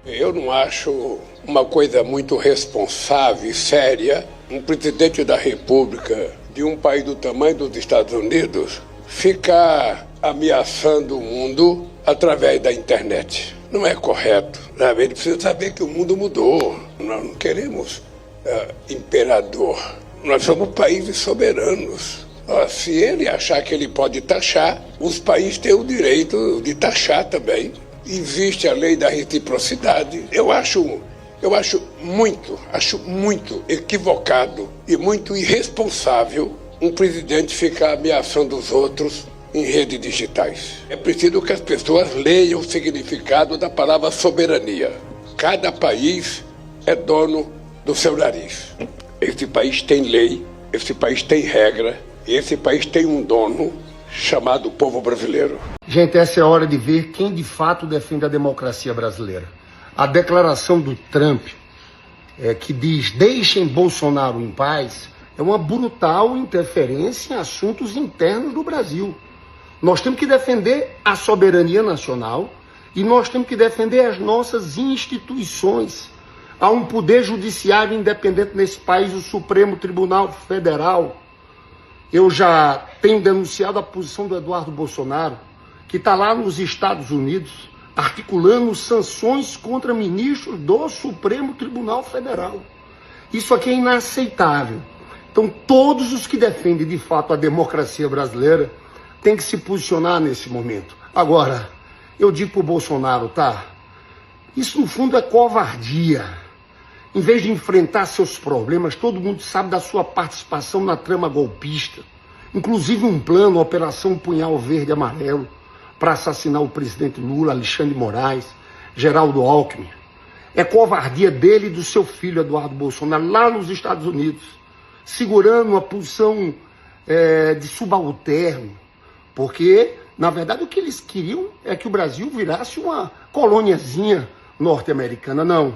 Eu não acho uma coisa muito responsável e séria um presidente da República de um país do tamanho dos Estados Unidos ficar ameaçando o mundo através da internet. Não é correto. Ele precisa saber que o mundo mudou. Nós não queremos imperador. Nós somos países soberanos. Se ele achar que ele pode taxar, os países têm o direito de taxar também. Existe a lei da reciprocidade. Eu acho muito equivocado e muito irresponsável um presidente ficar ameaçando os outros em redes digitais. É preciso que as pessoas leiam o significado da palavra soberania. Cada país é dono do seu nariz. Esse país tem lei, esse país tem regra, e esse país tem um dono chamado povo brasileiro. Gente, essa é a hora de ver quem de fato defende a democracia brasileira. A declaração do Trump, que diz deixem Bolsonaro em paz, é uma brutal interferência em assuntos internos do Brasil. Nós temos que defender a soberania nacional e nós temos que defender as nossas instituições. Há um poder judiciário independente nesse país, o Supremo Tribunal Federal. Eu já tenho denunciado a posição do Eduardo Bolsonaro, que está lá nos Estados Unidos, articulando sanções contra ministros do Supremo Tribunal Federal. Isso aqui é inaceitável. Então, todos os que defendem, de fato, a democracia brasileira têm que se posicionar nesse momento. Agora, eu digo para o Bolsonaro, tá? Isso, no fundo, é covardia. Em vez de enfrentar seus problemas, todo mundo sabe da sua participação na trama golpista. Inclusive um plano, a Operação Punhal Verde e Amarelo, para assassinar o presidente Lula, Alexandre de Moraes, Geraldo Alckmin. É covardia dele e do seu filho, Eduardo Bolsonaro, lá nos Estados Unidos, segurando uma posição de subalterno, porque, na verdade, o que eles queriam é que o Brasil virasse uma colôniazinha norte-americana. Não.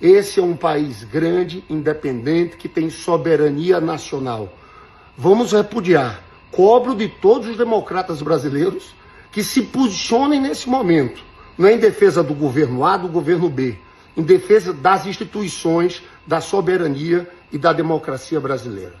Esse é um país grande, independente, que tem soberania nacional. Vamos repudiar. Cobro de todos os democratas brasileiros que se posicionem nesse momento, não é em defesa do governo A, do governo B, em defesa das instituições, da soberania e da democracia brasileira.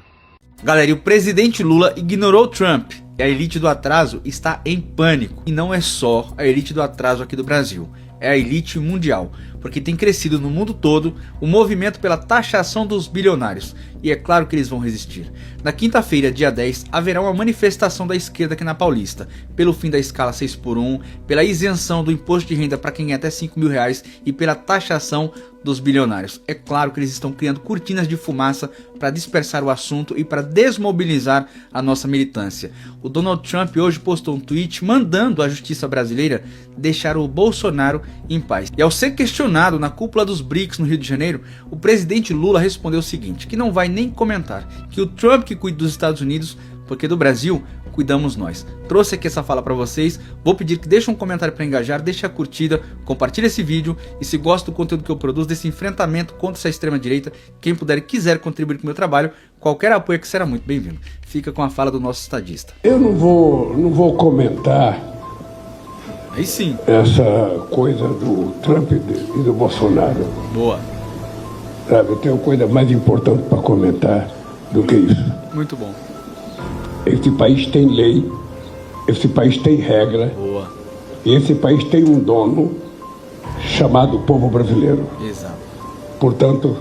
Galera, e o presidente Lula ignorou Trump. E a elite do atraso está em pânico. E não é só a elite do atraso aqui do Brasil. É a elite mundial, porque tem crescido no mundo todo o movimento pela taxação dos bilionários, e é claro que eles vão resistir. Na quinta-feira, dia 10, haverá uma manifestação da esquerda aqui na Paulista, pelo fim da escala 6x1, pela isenção do imposto de renda para quem ganha até R$5.000 e pela taxação dos bilionários. É claro que eles estão criando cortinas de fumaça para dispersar o assunto e para desmobilizar a nossa militância. O Donald Trump hoje postou um tweet mandando a justiça brasileira deixar o Bolsonaro em paz. E ao ser questionado na cúpula dos BRICS no Rio de Janeiro, o presidente Lula respondeu o seguinte, que não vai nem comentar, que o Trump que cuida dos Estados Unidos, porque do Brasil cuidamos nós. Trouxe aqui essa fala para vocês, vou pedir que deixem um comentário para engajar, deixe a curtida, compartilhe esse vídeo e se gosta do conteúdo que eu produzo, desse enfrentamento contra essa extrema direita, quem puder e quiser contribuir com o meu trabalho, qualquer apoio que será muito bem-vindo. Fica com a fala do nosso estadista. Eu não vou comentar Aí sim. essa coisa do Trump e do Bolsonaro. Boa. Sabe, eu tenho coisa mais importante para comentar do que isso. Muito bom. Esse país tem lei, esse país tem regra, Boa. e esse país tem um dono chamado povo brasileiro. Exato. Portanto,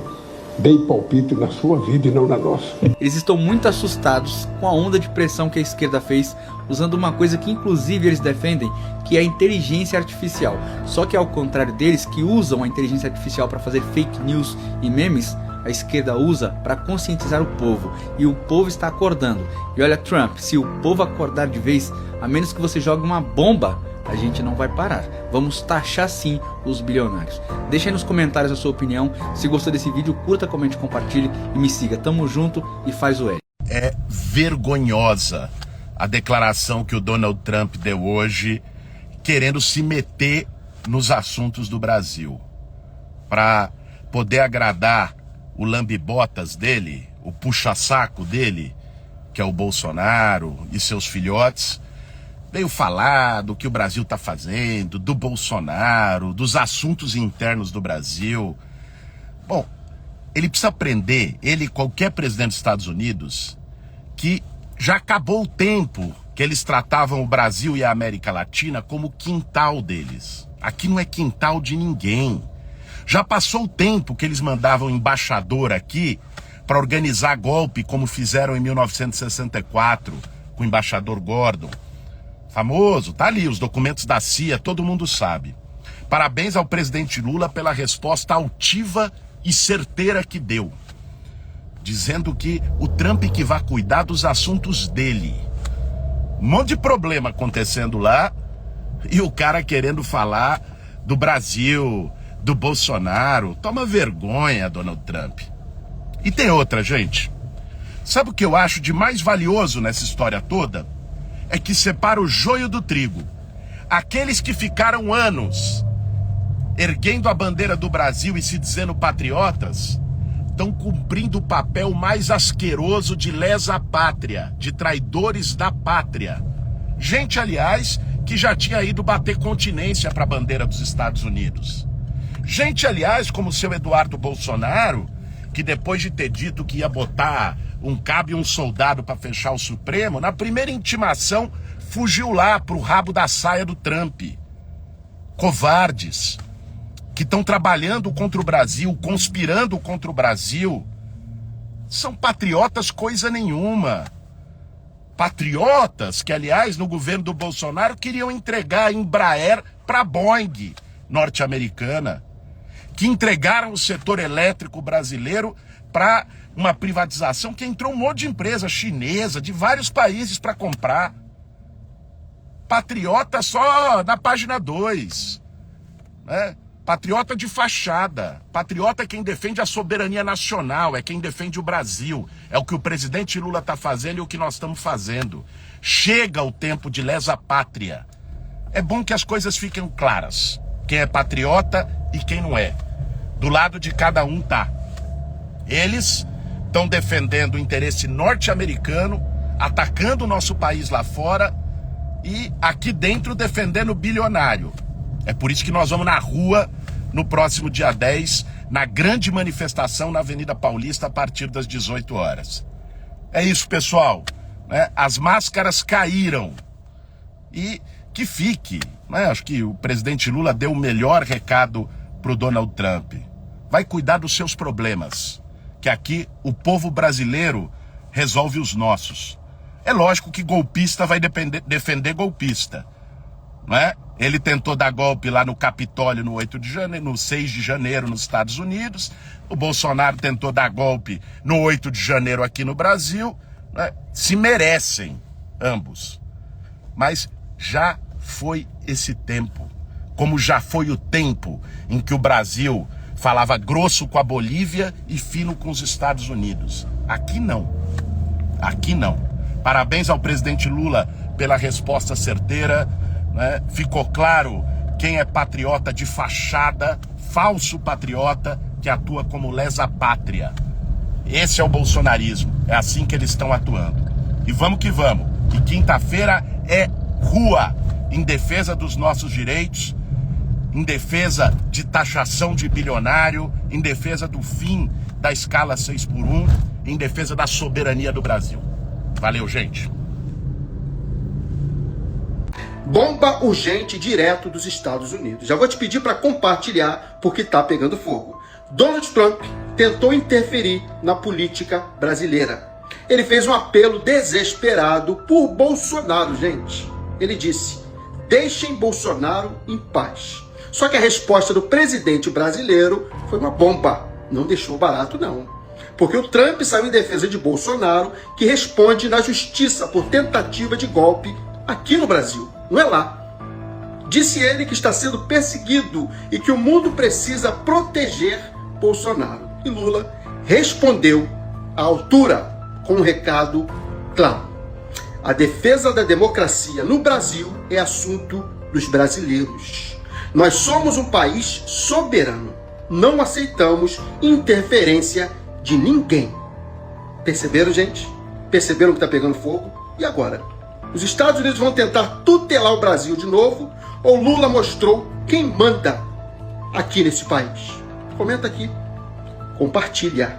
dei palpite na sua vida e não na nossa. Eles estão muito assustados com a onda de pressão que a esquerda fez, usando uma coisa que inclusive eles defendem, que é a inteligência artificial. Só que ao contrário deles, que usam a inteligência artificial para fazer fake news e memes, a esquerda usa para conscientizar o povo, e o povo está acordando. E olha, Trump, se o povo acordar de vez, a menos que você jogue uma bomba, a gente não vai parar. Vamos taxar sim os bilionários. Deixa aí nos comentários a sua opinião. Se gostou desse vídeo, curta, comente, compartilhe e me siga. Tamo junto e faz o L. É vergonhosa a declaração que o Donald Trump deu hoje, querendo se meter nos assuntos do Brasil, para poder agradar o lambe-botas dele, o puxa-saco dele, que é o Bolsonaro e seus filhotes. veio falar do que o Brasil está fazendo, do Bolsonaro, dos assuntos internos do Brasil. Bom, ele precisa aprender, ele e qualquer presidente dos Estados Unidos, que já acabou o tempo que eles tratavam o Brasil e a América Latina como quintal deles. Aqui não é quintal de ninguém. Já passou o tempo que eles mandavam embaixador aqui para organizar golpe, como fizeram em 1964 com o embaixador Gordon. Famoso, tá ali, os documentos da CIA, todo mundo sabe. Parabéns ao presidente Lula pela resposta altiva e certeira que deu, dizendo que o Trump que vai cuidar dos assuntos dele. Um monte de problema acontecendo lá e o cara querendo falar do Brasil, do Bolsonaro. Toma vergonha, Donald Trump. E tem outra, gente. Sabe o que eu acho de mais valioso nessa história toda? É que separa o joio do trigo. Aqueles que ficaram anos erguendo a bandeira do Brasil e se dizendo patriotas, estão cumprindo o papel mais asqueroso de lesa pátria, de traidores da pátria. Gente, aliás, que já tinha ido bater continência para a bandeira dos Estados Unidos. Gente, aliás, como o seu Eduardo Bolsonaro, que depois de ter dito que ia botar um cabo e um soldado para fechar o Supremo, na primeira intimação fugiu lá pro rabo da saia do Trump. Covardes que estão trabalhando contra o Brasil, conspirando contra o Brasil, são patriotas coisa nenhuma. Patriotas que, aliás, no governo do Bolsonaro queriam entregar a Embraer para a Boeing norte-americana, que entregaram o setor elétrico brasileiro para uma privatização que entrou um monte de empresa chinesa de vários países para comprar. Patriota só na página 2, né? Patriota de fachada. Patriota é quem defende a soberania nacional, é quem defende o Brasil. É o que o presidente Lula está fazendo e o que nós estamos fazendo. Chega o tempo de lesa pátria. É bom que as coisas fiquem claras. Quem é patriota e quem não é. Do lado de cada um tá. Eles estão defendendo o interesse norte-americano, atacando o nosso país lá fora e aqui dentro defendendo o bilionário. É por isso que nós vamos na rua no próximo dia 10, na grande manifestação na Avenida Paulista a partir das 18 horas. É isso, pessoal, né? As máscaras caíram e que fique, né? Acho que o presidente Lula deu o melhor recado pro Donald Trump. Vai cuidar dos seus problemas, que aqui o povo brasileiro resolve os nossos. É lógico que golpista vai defender golpista, não é? Ele tentou dar golpe lá no Capitólio no 8 de janeiro, no 6 de janeiro nos Estados Unidos. O Bolsonaro tentou dar golpe no 8 de janeiro aqui no Brasil, né? Se merecem ambos. Mas já foi esse tempo, como já foi o tempo em que o Brasil falava grosso com a Bolívia e fino com os Estados Unidos. Aqui não. Aqui não. Parabéns ao presidente Lula pela resposta certeira, né? Ficou claro quem é patriota de fachada, falso patriota, que atua como lesa pátria. Esse é o bolsonarismo. É assim que eles estão atuando. E vamos que vamos. E quinta-feira é rua em defesa dos nossos direitos, em defesa de taxação de bilionário, em defesa do fim da escala 6x1, em defesa da soberania do Brasil. Valeu, gente. Bomba urgente direto dos Estados Unidos. Já vou te pedir para compartilhar porque tá pegando fogo. Donald Trump tentou interferir na política brasileira. Ele fez um apelo desesperado por Bolsonaro, gente. Ele disse: deixem Bolsonaro em paz. Só que a resposta do presidente brasileiro foi uma bomba. Não deixou barato, não. Porque o Trump saiu em defesa de Bolsonaro, que responde na justiça por tentativa de golpe aqui no Brasil, não é lá. Disse ele que está sendo perseguido e que o mundo precisa proteger Bolsonaro. E Lula respondeu à altura com um recado claro. A defesa da democracia no Brasil é assunto dos brasileiros. Nós somos um país soberano. Não aceitamos interferência de ninguém. Perceberam, gente? Perceberam que está pegando fogo? E agora? Os Estados Unidos vão tentar tutelar o Brasil de novo, ou Lula mostrou quem manda aqui nesse país? Comenta aqui. Compartilha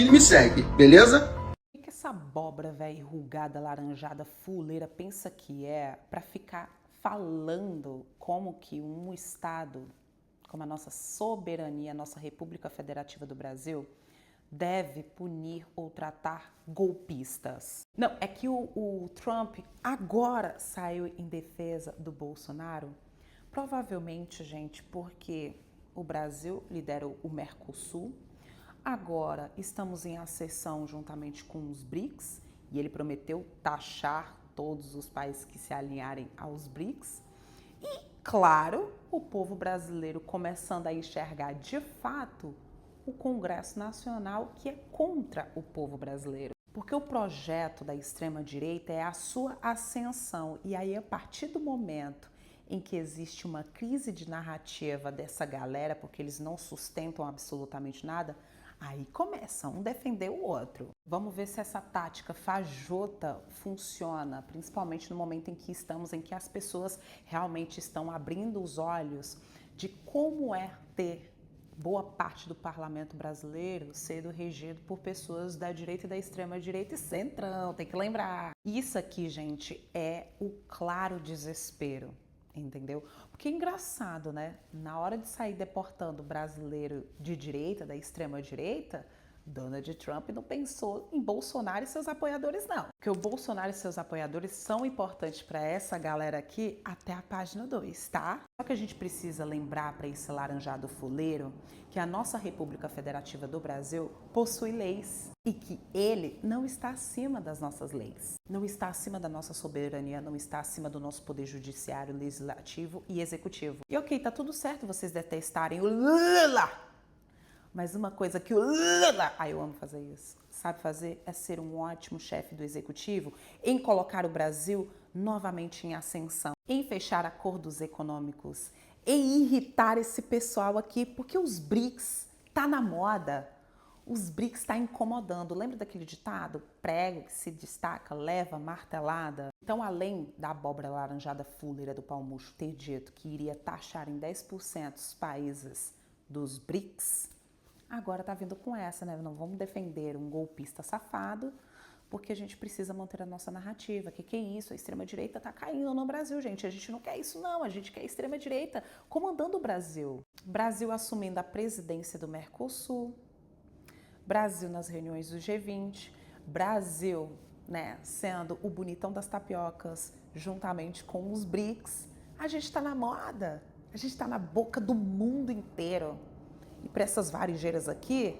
e me segue, beleza? O que essa abóbora velha enrugada, laranjada, fuleira pensa que é para ficar falando como que um Estado, como a nossa soberania, a nossa República Federativa do Brasil, deve punir ou tratar golpistas? Não, é que o Trump agora saiu em defesa do Bolsonaro, provavelmente, gente, porque o Brasil lidera o Mercosul. Agora estamos em acessão juntamente com os BRICS e ele prometeu taxar todos os países que se alinharem aos BRICS. E, claro, o povo brasileiro começando a enxergar de fato o Congresso Nacional que é contra o povo brasileiro. Porque o projeto da extrema-direita é a sua ascensão. E aí, a partir do momento em que existe uma crise de narrativa dessa galera, porque eles não sustentam absolutamente nada, aí começa um defender o outro. Vamos ver se essa tática fajota funciona, principalmente no momento em que estamos, em que as pessoas realmente estão abrindo os olhos de como é ter boa parte do parlamento brasileiro sendo regido por pessoas da direita e da extrema-direita e centrão, tem que lembrar. Isso aqui, gente, é o claro desespero. Entendeu? Porque é engraçado, né? Na hora de sair deportando o brasileiro de direita, da extrema-direita, Donald Trump não pensou em Bolsonaro e seus apoiadores, não. Porque o Bolsonaro e seus apoiadores são importantes para essa galera aqui até a página 2, tá? Só que a gente precisa lembrar para esse laranjado fuleiro que a nossa República Federativa do Brasil possui leis e que ele não está acima das nossas leis, não está acima da nossa soberania, não está acima do nosso poder judiciário, legislativo e executivo. E ok, tá tudo certo vocês detestarem o Lula, mas uma coisa que o Lula, eu amo fazer isso, sabe fazer é ser um ótimo chefe do executivo, em colocar o Brasil novamente em ascensão, em fechar acordos econômicos, em irritar esse pessoal aqui, porque os BRICS tá na moda. Os BRICS está incomodando. Lembra daquele ditado? Prego que se destaca, leva martelada. Então, além da abóbora laranjada fuleira do pau murcho ter dito que iria taxar em 10% os países dos BRICS, agora tá vindo com essa, né? Não vamos defender um golpista safado, porque a gente precisa manter a nossa narrativa. Que é isso? A extrema-direita tá caindo no Brasil, gente. A gente não quer isso, não. A gente quer a extrema-direita comandando o Brasil. Brasil assumindo a presidência do Mercosul, Brasil nas reuniões do G20, Brasil, né, sendo o bonitão das tapiocas, juntamente com os BRICS. A gente tá na moda, a gente tá na boca do mundo inteiro. E para essas varejeiras aqui,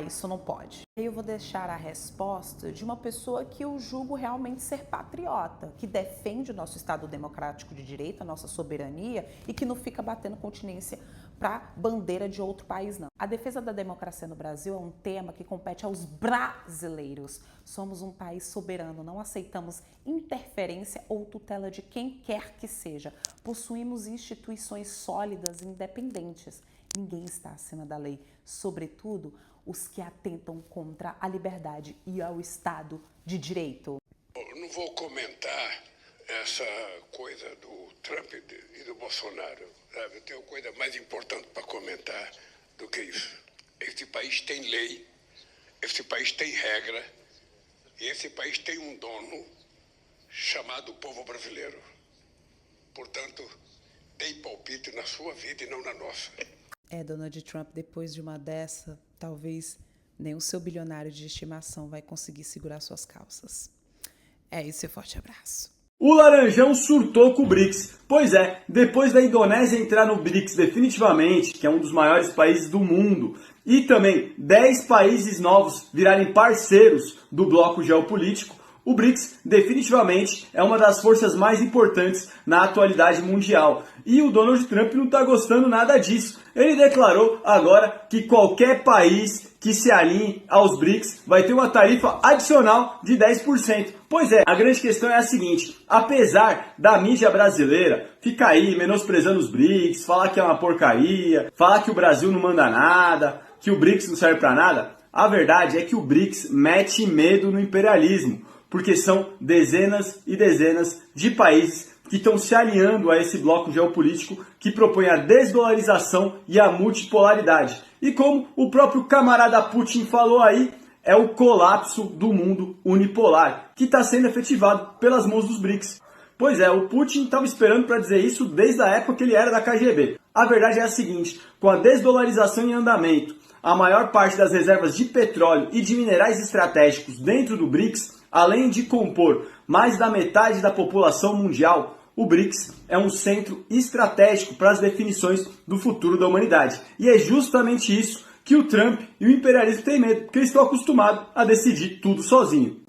isso não pode. Eu vou deixar a resposta de uma pessoa que eu julgo realmente ser patriota, que defende o nosso Estado democrático de direito, a nossa soberania e que não fica batendo continência para bandeira de outro país, não. A defesa da democracia no Brasil é um tema que compete aos brasileiros. Somos um país soberano, não aceitamos interferência ou tutela de quem quer que seja. Possuímos instituições sólidas e independentes. Ninguém está acima da lei, sobretudo os que atentam contra a liberdade e ao Estado de Direito. Eu não vou comentar essa coisa do Trump e do Bolsonaro, sabe? Eu tenho coisa mais importante para comentar do que isso. Esse país tem lei, esse país tem regra, e esse país tem um dono chamado povo brasileiro. Portanto, dê palpite na sua vida e não na nossa. Donald Trump, depois de uma dessa, talvez nem o seu bilionário de estimação vai conseguir segurar suas calças. É isso, forte abraço. O Laranjão surtou com o BRICS. Pois é, depois da Indonésia entrar no BRICS definitivamente, que é um dos maiores países do mundo, e também 10 países novos virarem parceiros do bloco geopolítico, o BRICS definitivamente é uma das forças mais importantes na atualidade mundial. E o Donald Trump não está gostando nada disso. Ele declarou agora que qualquer país que se alinhe aos BRICS vai ter uma tarifa adicional de 10%. Pois é, a grande questão é a seguinte: apesar da mídia brasileira ficar aí menosprezando os BRICS, falar que é uma porcaria, falar que o Brasil não manda nada, que o BRICS não serve para nada, a verdade é que o BRICS mete medo no imperialismo. porque são dezenas e dezenas de países que estão se alinhando a esse bloco geopolítico que propõe a desdolarização e a multipolaridade. E como o próprio camarada Putin falou aí, é o colapso do mundo unipolar, que está sendo efetivado pelas mãos dos BRICS. Pois é, o Putin estava esperando para dizer isso desde a época que ele era da KGB. A verdade é a seguinte, com a desdolarização em andamento, a maior parte das reservas de petróleo e de minerais estratégicos dentro do BRICS, além de compor mais da metade da população mundial, o BRICS é um centro estratégico para as definições do futuro da humanidade. E é justamente isso que o Trump e o imperialismo têm medo, porque eles estão acostumados a decidir tudo sozinho.